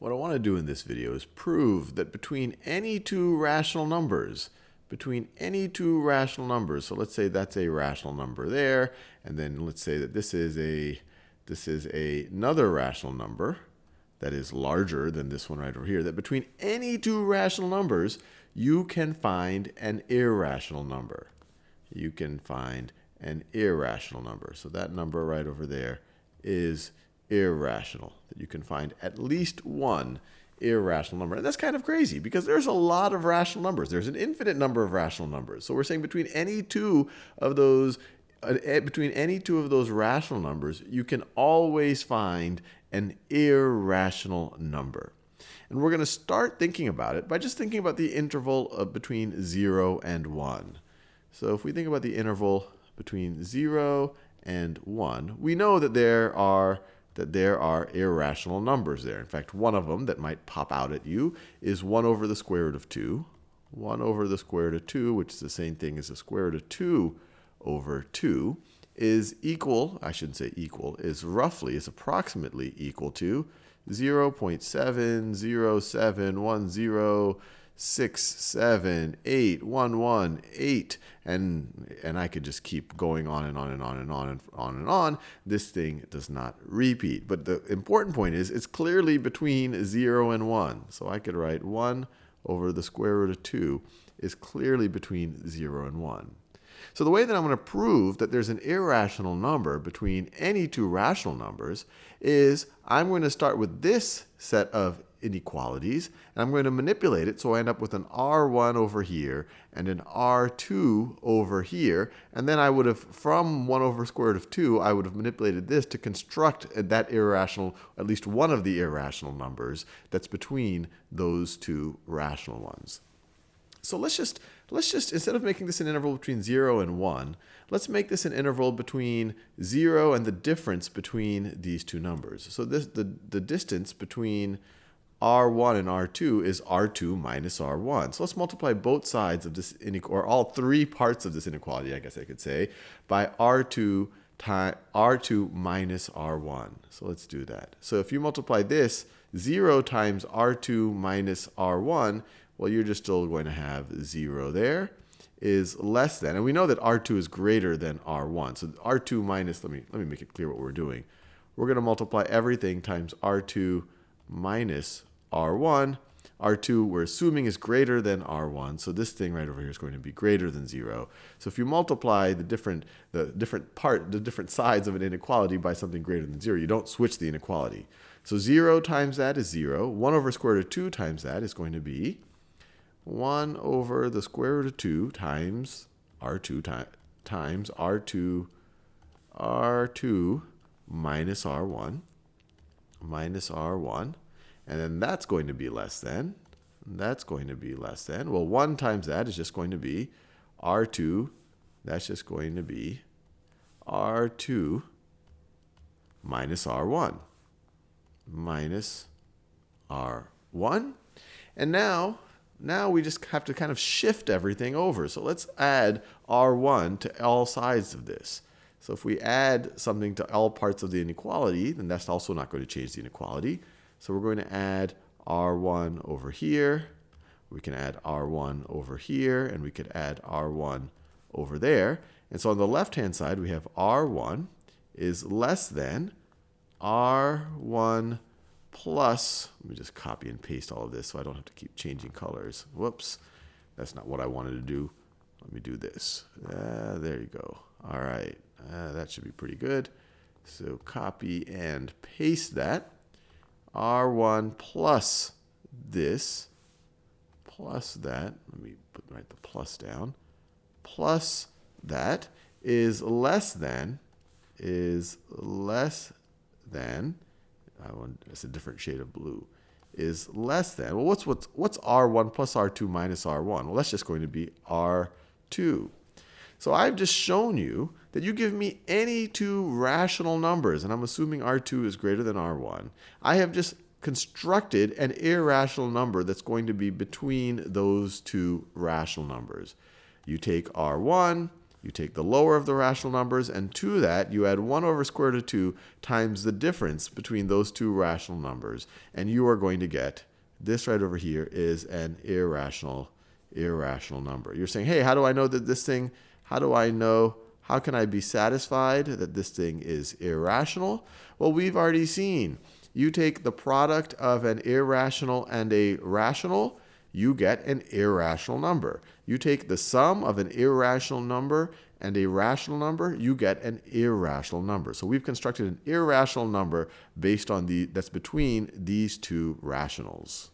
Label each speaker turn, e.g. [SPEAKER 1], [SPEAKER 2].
[SPEAKER 1] What I want to do in this video is prove that between any two rational numbers, so let's say that's a rational number there, and then let's say that this is another rational number that is larger than this one right over here, that between any two rational numbers, you can find an irrational number. You can find an irrational number. So that number right over there is irrational. That you can find at least one irrational number. And that's kind of crazy because there's a lot of rational numbers. There's an infinite number of rational numbers. So we're saying between any two of those rational numbers, you can always find an irrational number. And we're going to start thinking about it by just thinking about the interval between 0 and 1. So if we think about the interval between 0 and 1, we know that there are irrational numbers there. In fact, one of them that might pop out at you is 1 over the square root of 2. 1 over the square root of 2, which is the same thing as the square root of 2 over 2, is approximately equal to 0.700710678118, and I could just keep going on and on and on and on and on and on. This thing does not repeat. But the important point is it's clearly between 0 and 1. So I could write 1 over the square root of 2 is clearly between 0 and 1. So the way that I'm going to prove that there's an irrational number between any two rational numbers is I'm going to start with this set of inequalities, and I'm going to manipulate it so I end up with an R1 over here and an R2 over here. And then I would have, from 1 over square root of 2, I would have manipulated this to construct that irrational, at least one of the irrational numbers that's between those two rational ones. So let's just, instead of making this an interval between 0 and 1, let's make this an interval between 0 and the difference between these two numbers. So the distance between R1 and R2 is R2 minus R1. So let's multiply both sides of this inequality, or all three parts of this inequality, I guess I could say, by R2 minus R1. So let's do that. So if you multiply this, 0 times R2 minus R1, well, you're just still going to have 0 there, is less than. And we know that R2 is greater than R1. So R2 minus, let me make it clear what we're doing. We're going to multiply everything times R2 minus R1. R2, we're assuming, is greater than R1. So this thing right over here is going to be greater than 0. So if you multiply the different sides of an inequality by something greater than 0, you don't switch the inequality. So 0 times that is 0. 1 over square root of 2 times that is going to be 1 over the square root of 2 times R2 times R2 minus R1 minus R1. And then that's going to be less than. That's going to be less than. Well, 1 times that is just going to be R2. That's just going to be R2 minus R1 minus R1. And now we just have to kind of shift everything over. So let's add R1 to all sides of this. So if we add something to all parts of the inequality, then that's also not going to change the inequality. So we're going to add R1 over here. We can add R1 over here, and we could add R1 over there. And so on the left-hand side, we have R1 is less than R1 plus, let me just copy and paste all of this so I don't have to keep changing colors. Whoops, that's not what I wanted to do. Let me do this. There you go. All right, that should be pretty good. So copy and paste that. R1 plus this, plus that, let me write the plus down, plus that is less than, it's a different shade of blue, is less than, well, what's R1 plus R2 minus R1? Well, that's just going to be R2. So I've just shown you that you give me any two rational numbers, and I'm assuming R2 is greater than R1. I have just constructed an irrational number that's going to be between those two rational numbers. You take R1, You take the lower of the rational numbers, and to that, you add 1 over square root of 2 times the difference between those two rational numbers. And you are going to get this right over here is an irrational number. You're saying, hey, how do I know that this thing, how can I be satisfied that this thing is irrational? Well, we've already seen. You take the product of an irrational and a rational, you get an irrational number. You take the sum of an irrational number and a rational number, you get an irrational number. So we've constructed an irrational number based on that's between these two rationals.